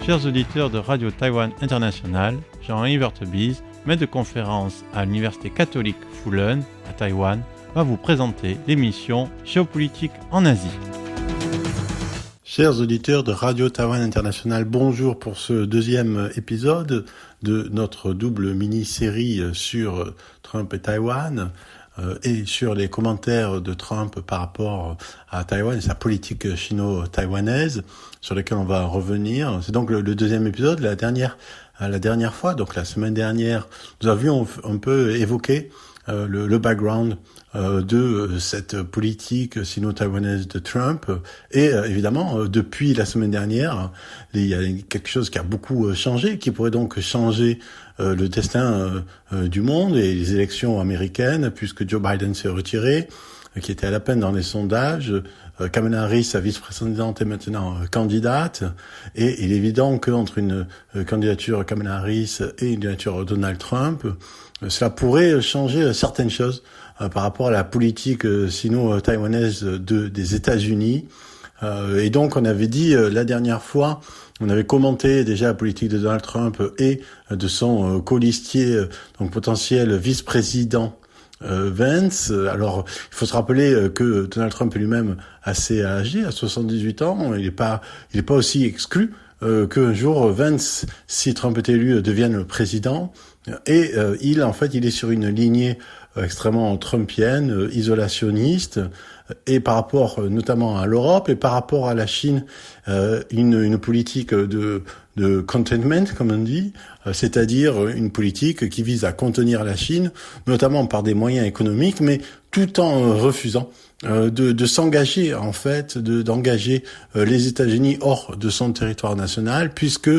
Chers auditeurs de Radio Taïwan International, Jean-Yves Heurtebise, maître de conférence à l'Université catholique Fulen à Taïwan, va vous présenter l'émission Géopolitique en Asie. Chers auditeurs de Radio Taïwan International, bonjour pour ce deuxième épisode de notre double mini-série sur Trump et Taïwan et sur les commentaires de Trump par rapport à Taïwan et sa politique chino-taïwanaise sur lesquels on va revenir. C'est donc le deuxième épisode. La dernière fois, donc la semaine dernière, nous avions un peu évoqué le background de cette politique sino-taïwanaise de Trump et évidemment depuis la semaine dernière il y a quelque chose qui a beaucoup changé, qui pourrait donc changer le destin du monde et les élections américaines, puisque Joe Biden s'est retiré, qui était à la peine dans les sondages. Kamala Harris, sa vice-présidente, est maintenant candidate, et il est évident qu'entre une candidature Kamala Harris et une candidature Donald Trump, cela pourrait changer certaines choses par rapport à la politique sino-taïwanaise des États-Unis. Et donc on avait dit la dernière fois, on avait commenté déjà la politique de Donald Trump et de son colistier, donc potentiel vice-président Vance. Alors, il faut se rappeler que Donald Trump est lui-même assez âgé, à 78 ans. Il est pas aussi exclu qu'un jour Vance, si Trump est élu, devienne le président. Et il est sur une lignée extrêmement trumpienne, isolationniste, et par rapport notamment à l'Europe et par rapport à la Chine, une politique de containment, comme on dit, c'est-à-dire une politique qui vise à contenir la Chine, notamment par des moyens économiques, mais tout en refusant de s'engager, en fait, d'engager les États-Unis hors de son territoire national, puisque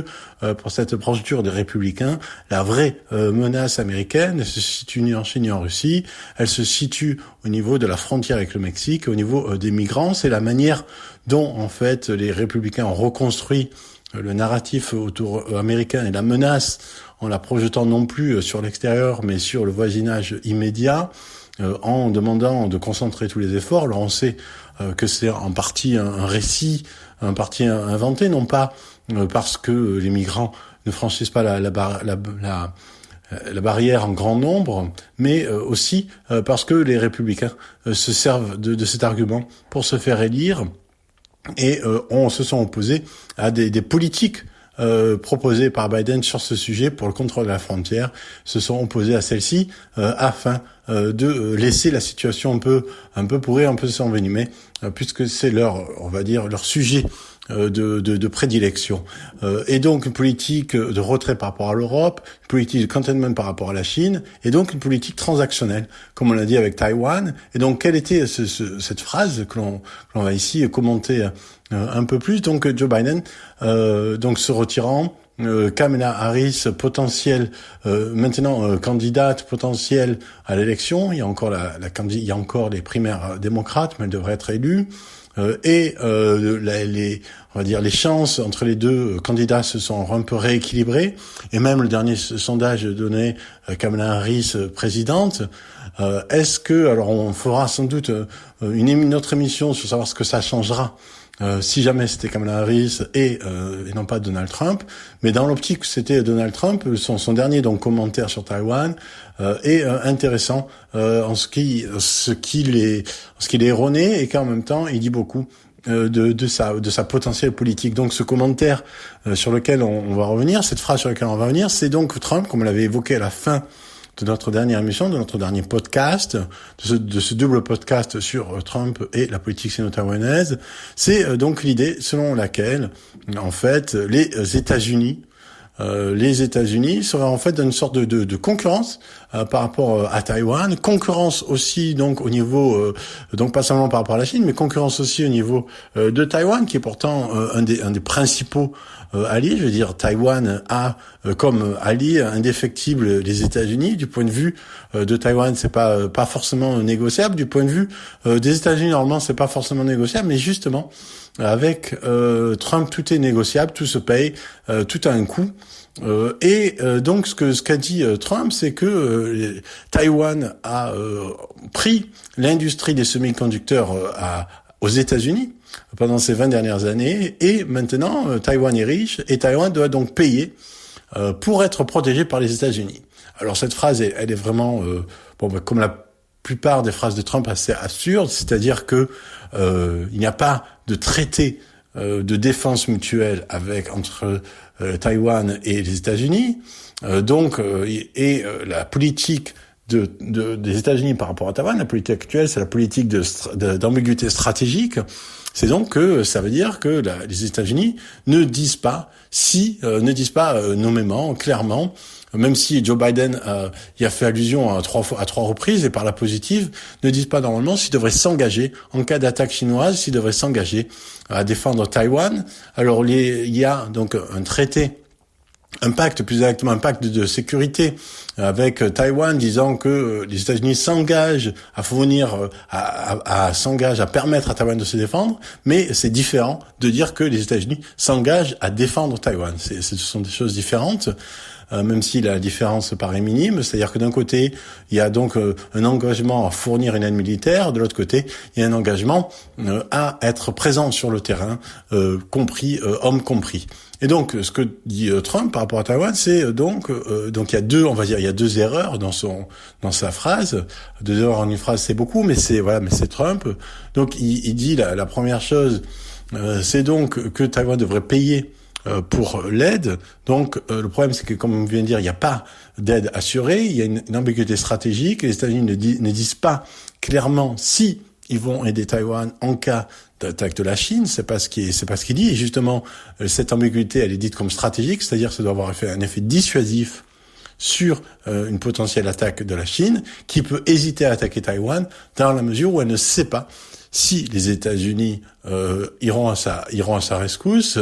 pour cette branche dure des républicains, la vraie menace américaine, elle se situe ni en Chine ni en Russie, elle se situe au niveau de la frontière avec le Mexique, au niveau des migrants. C'est la manière dont, en fait, les républicains ont reconstruit le narratif autour américain et la menace en la projetant non plus sur l'extérieur, mais sur le voisinage immédiat, en demandant de concentrer tous les efforts. Alors on sait que c'est en partie un récit, en partie inventé, non pas parce que les migrants ne franchissent pas la barrière en grand nombre, mais aussi parce que les républicains se servent de cet argument pour se faire élire et se sont opposés à des politiques proposées par Biden sur ce sujet pour le contrôle de la frontière, se sont opposés à celle-ci afin de laisser la situation un peu pourrir, un peu s'envenimer, puisque c'est leur sujet de prédilection. Et donc une politique de retrait par rapport à l'Europe, une politique de containment par rapport à la Chine, et donc une politique transactionnelle, comme on l'a dit avec Taïwan. Et donc quelle était cette phrase que l'on va ici commenter un peu plus. Donc Joe Biden donc se retirant, Kamala Harris potentielle maintenant candidate potentielle à l'élection. Il y a encore il y a encore les primaires démocrates, mais elle devrait être élue. Les chances entre les deux candidats se sont un peu rééquilibrées, et même le dernier sondage donnait Kamala Harris présidente. Alors on fera sans doute une autre émission sur savoir ce que ça changera si jamais c'était Kamala Harris et non pas Donald Trump, mais dans l'optique que c'était Donald Trump, son dernier donc commentaire sur Taïwan est intéressant en ce qu'il est erroné, et qu'en même temps il dit beaucoup de sa potentielle politique. Donc ce commentaire sur lequel on va revenir, cette phrase sur laquelle on va revenir, c'est donc Trump, comme on l'avait évoqué à la fin de notre dernière émission, de notre dernier podcast, de ce double podcast sur Trump et la politique sino-taïwanaise. C'est donc l'idée selon laquelle, en fait, les États-Unis seraient en fait dans une sorte de concurrence par rapport à Taïwan, concurrence aussi donc au niveau donc pas seulement par rapport à la Chine, mais concurrence aussi au niveau de Taïwan, qui est pourtant un des principaux alliés. Je veux dire, Taïwan a comme allié indéfectible les États-Unis. Du point de vue de Taïwan, c'est pas forcément négociable. Du point de vue des États-Unis, normalement, c'est pas forcément négociable, mais justement avec Trump, tout est négociable, tout se paye, tout a un coût. Donc ce qu'a dit Trump, c'est que Taïwan a pris l'industrie des semi-conducteurs aux États-Unis pendant ces 20 dernières années, et maintenant Taïwan est riche et Taïwan doit donc payer pour être protégé par les États-Unis. Alors cette phrase, elle est vraiment, comme la plupart des phrases de Trump, assez absurde, c'est-à-dire que il n'y a pas de traité de défense mutuelle entre Taïwan et les États-Unis, la politique des États-Unis par rapport à Taïwan, la politique actuelle, c'est la politique d'ambiguïté stratégique. C'est donc que ça veut dire que les États-Unis ne disent pas nommément, clairement, même si Joe Biden y a fait allusion à trois reprises et par la positive, ne disent pas normalement s'ils devraient s'engager en cas d'attaque chinoise, s'ils devraient s'engager à défendre Taïwan. Alors il y a donc un traité, un pacte de sécurité avec Taïwan, disant que les États-Unis s'engagent à fournir, s'engagent à permettre à Taïwan de se défendre, mais c'est différent de dire que les États-Unis s'engagent à défendre Taïwan. Ce sont des choses différentes. Même si la différence paraît minime, c'est-à-dire que d'un côté, il y a donc un engagement à fournir une aide militaire, de l'autre côté, il y a un engagement à être présent sur le terrain, hommes compris. Et donc, ce que dit Trump par rapport à Taïwan, c'est donc il y a deux erreurs dans sa phrase. Deux erreurs en une phrase, c'est beaucoup, mais c'est Trump. Donc, il dit la première chose, c'est donc que Taïwan devrait payer pour l'aide. Donc le problème, c'est que, comme on vient de dire, il n'y a pas d'aide assurée, il y a une ambiguïté stratégique. Les États-Unis ne disent pas clairement si ils vont aider Taïwan en cas d'attaque de la Chine. C'est pas ce qu'il dit. Et justement, cette ambiguïté, elle est dite comme stratégique, c'est-à-dire que ça doit avoir un effet dissuasif sur une potentielle attaque de la Chine, qui peut hésiter à attaquer Taïwan dans la mesure où elle ne sait pas si les États-Unis iront à sa rescousse.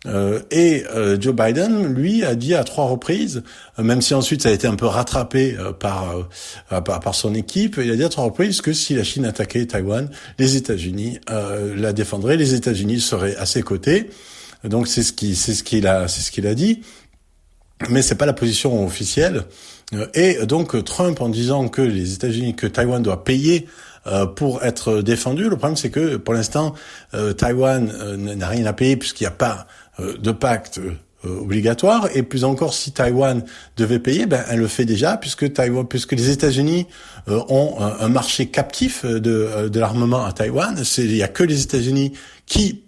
Joe Biden, lui, a dit à 3 reprises, même si ensuite ça a été un peu rattrapé par son équipe, il a dit à 3 reprises que si la Chine attaquait Taïwan, les États-Unis la défendraient, les États-Unis seraient à ses côtés. Donc c'est ce qu'il a dit, mais c'est pas la position officielle. Et donc Trump, en disant que Taïwan doit payer pour être défendu, le problème c'est que pour l'instant Taïwan n'a rien à payer puisqu'il n'y a pas de pacte obligatoire, et plus encore si Taïwan devait payer, elle le fait déjà puisque les États-Unis ont un marché captif de l'armement à Taïwan. Il y a que les États-Unis qui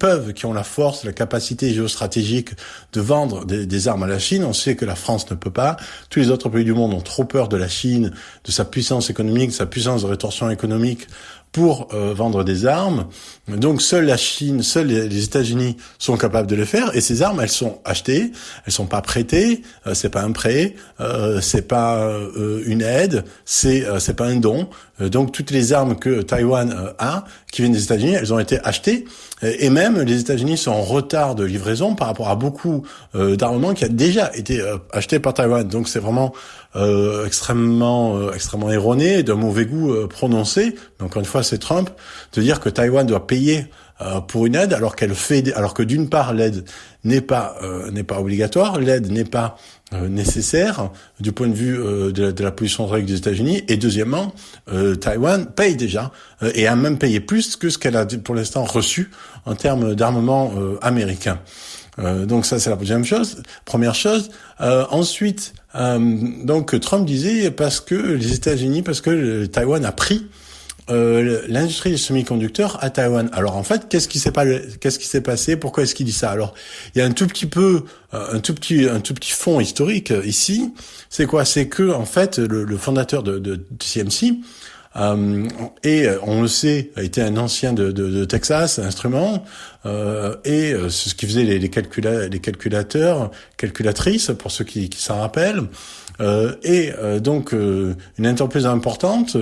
ont la force, la capacité géostratégique de vendre des armes à la Chine. On sait que la France ne peut pas. Tous les autres pays du monde ont trop peur de la Chine, de sa puissance économique, de sa puissance de rétorsion économique pour vendre des armes. Donc seule la Chine, seuls les États-Unis sont capables de le faire, et ces armes, elles sont achetées, elles sont pas prêtées, c'est pas un prêt, c'est pas une aide, c'est pas un don. Donc toutes les armes que Taïwan a, qui viennent des États-Unis, elles ont été achetées, et même les États-Unis sont en retard de livraison par rapport à beaucoup d'armements qui a déjà été acheté par Taïwan. Donc c'est vraiment extrêmement erroné, d'un mauvais goût prononcé. Donc encore une fois, c'est Trump de dire que Taïwan doit payer pour une aide alors que d'une part l'aide n'est pas obligatoire, l'aide n'est pas nécessaire du point de vue de la position stratégique des États-Unis, et deuxièmement, Taïwan paye déjà et a même payé plus que ce qu'elle a pour l'instant reçu en termes d'armement américain. Donc ça, c'est la première chose. Ensuite, donc Trump disait parce que Taïwan a pris l'industrie des semi-conducteurs à Taïwan. Alors en fait, qu'est-ce qui s'est passé? Pourquoi est-ce qu'il dit ça? Alors, il y a un tout petit fond historique ici. C'est quoi? C'est que en fait, le fondateur de CMC, et on le sait, a été un ancien de Texas Instruments, et c'est ce qui faisait les calculatrices, pour ceux qui s'en rappellent. Donc une entreprise importante,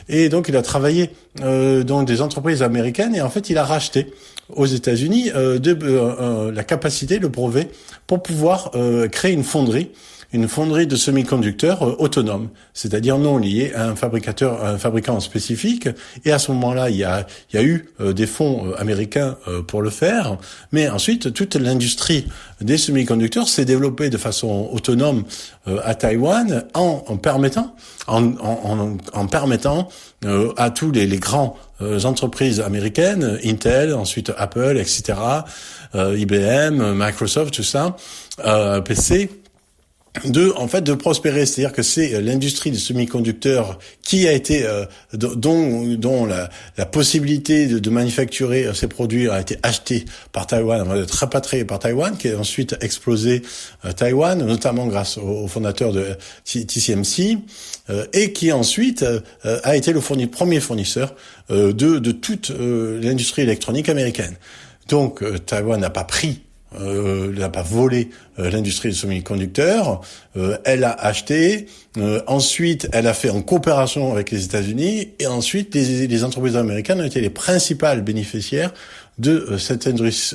et donc il a travaillé dans des entreprises américaines, et en fait il a racheté aux États-Unis la capacité, le brevet pour pouvoir créer une fonderie une fonderie de semi-conducteurs autonome, c'est-à-dire non liée à un fabricant spécifique. Et à ce moment-là, il y a eu des fonds américains pour le faire, mais ensuite toute l'industrie des semi-conducteurs s'est développée de façon autonome à Taïwan en permettant à tous les grands entreprises américaines, Intel, ensuite Apple, etc., IBM, Microsoft, tout ça, PC, de prospérer. C'est-à-dire que c'est l'industrie des semi-conducteurs qui a été dont la possibilité de manufacturer ces produits a été achetée par Taïwan, avant d'être rapatriée par Taïwan, qui a ensuite explosé Taïwan, notamment grâce au fondateur de TSMC, et qui ensuite a été le premier fournisseur de toute l'industrie électronique américaine. Donc Taïwan n'a pas volé l'industrie des semi-conducteurs, elle a acheté, ensuite elle a fait en coopération avec les États-Unis, et ensuite les entreprises américaines ont été les principales bénéficiaires de cette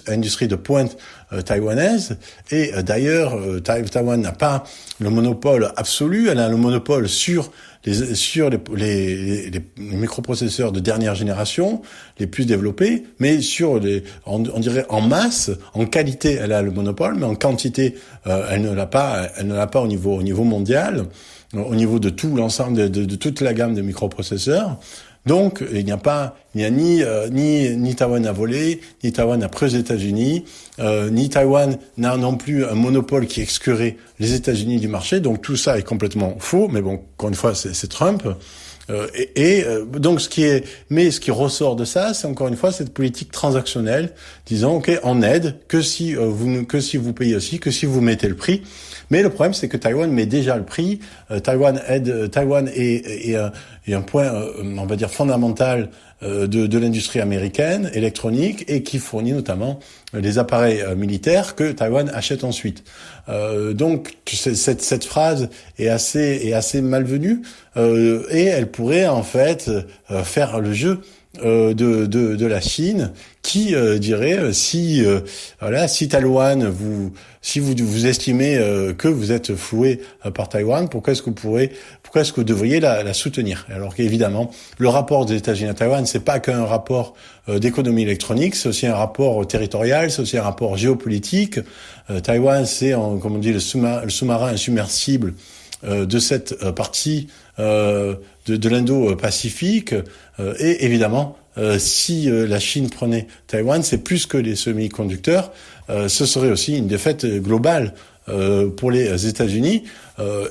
industrie de pointe taïwanaise. Et d'ailleurs, Taïwan n'a pas le monopole absolu, elle a le monopole sur les microprocesseurs de dernière génération, les plus développés, mais on dirait en masse, en qualité, elle a le monopole, mais en quantité, elle ne l'a pas au niveau mondial, au niveau de tout l'ensemble de toute la gamme de microprocesseurs. Donc, il n'y a ni Taïwan a volé, ni Taïwan a pris aux États-Unis, ni Taïwan n'a non plus un monopole qui exclurait les États-Unis du marché. Donc tout ça est complètement faux. Mais bon, encore une fois, c'est Trump. Donc ce qui ressort de ça, c'est encore une fois cette politique transactionnelle, disant ok, on aide que si vous payez aussi, que si vous mettez le prix. Mais le problème, c'est que Taïwan met déjà le prix. Taïwan est un point, on va dire fondamental de l'industrie américaine électronique, et qui fournit notamment les appareils militaires que Taïwan achète ensuite. Donc cette phrase est assez malvenue, et elle pourrait en fait faire le jeu de la Chine, qui dirait si Taïwan si vous estimez que vous êtes floué par Taïwan, pourquoi est-ce que vous devriez la soutenir? Alors qu'évidemment, le rapport des États-Unis à Taïwan, c'est pas qu'un rapport d'économie électronique, c'est aussi un rapport territorial, c'est aussi un rapport géopolitique. Taïwan, c'est comme on dit le sous-marin insubmersible de cette partie de l'Indo-Pacifique, et évidemment si la Chine prenait Taïwan, c'est plus que les semi-conducteurs, ce serait aussi une défaite globale pour les États-Unis,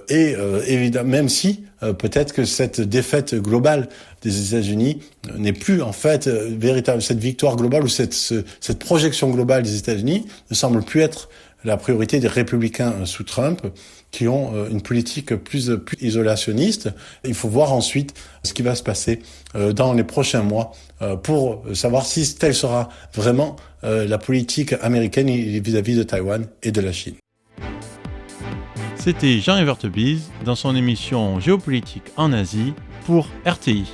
et évidemment, même si peut-être que cette défaite globale des États-Unis n'est plus en fait véritable, cette victoire globale ou cette projection globale des États-Unis ne semble plus être la priorité des républicains sous Trump, qui ont une politique plus isolationniste. Il faut voir ensuite ce qui va se passer dans les prochains mois pour savoir si telle sera vraiment la politique américaine vis-à-vis de Taïwan et de la Chine. C'était Jean Evertebise dans son émission Géopolitique en Asie pour RTI.